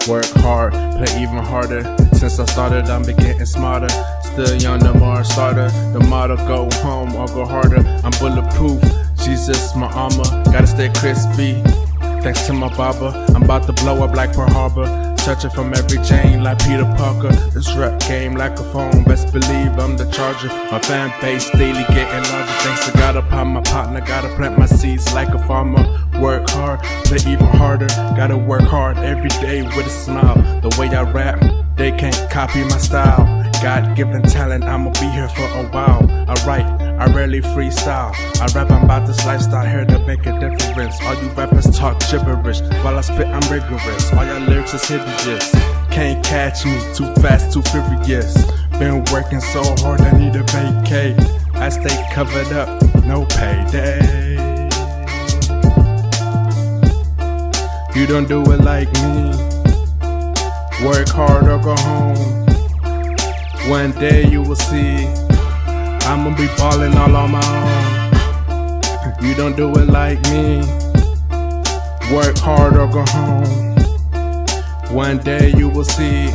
Work hard, play even harder. Since I started, I've been getting smarter. Still young, the more I starter. The motto, go home or go harder. I'm bulletproof, Jesus my armor. Gotta stay crispy, thanks to my barber. I'm about to blow up like Pearl Harbor. Searching from every chain like Peter Parker. This rap game like a phone, best believe I'm the charger. My fan base daily getting larger. Thanks to God upon my partner. Gotta plant my seeds like a farmer. Work hard, play even harder. Gotta work hard every day with a smile. The way I rap, they can't copy my style. God-given talent, I'ma be here for a while. I write, I rarely freestyle. I rap about this lifestyle here to make a difference. All you rappers talk gibberish, while I spit I'm rigorous. All your lyrics is hidden gist. Can't catch me, too fast, too furious. Been working so hard, I need a vacay. I stay covered up, no payday. You don't do it like me. Work hard or go home. One day you will see I'ma be ballin' all on my own. You don't do it like me. Work hard or go home. One day you will see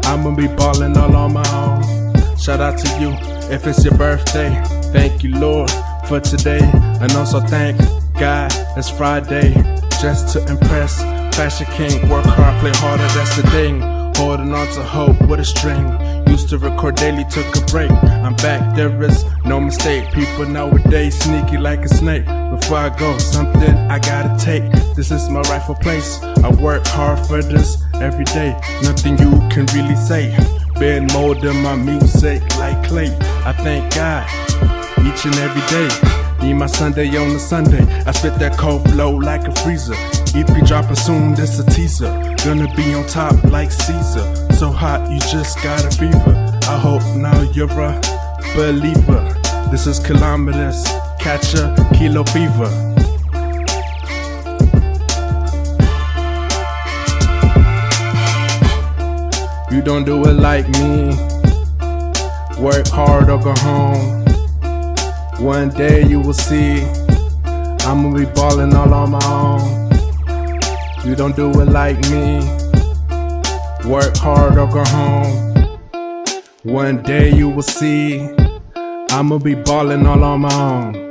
I'ma be ballin' all on my own. Shout out to you if it's your birthday. Thank you, Lord, for today. And also thank God it's Friday. Just to impress, Fashion King. Work hard, play harder, that's the thing. Holding on to hope with a string. Used to record daily, took a break. I'm back, there is no mistake. People nowadays sneaky like a snake. Before I go, something I gotta take. This is my rightful place. I work hard for this every day. Nothing you can really say. Been molding my music like clay. I thank God each and every day. Need my Sunday on a Sunday. I spit that cold flow like a freezer. EP dropping soon, this a teaser. Gonna be on top like Caesar. So hot, you just got a fever. I hope now you're a believer. This is kilometers, catch a kilo fever. You don't do it like me. Work hard or go home. One day you will see I'ma be ballin' all on my own. You don't do it like me. Work hard or go home. One day you will see I'ma be ballin' all on my own.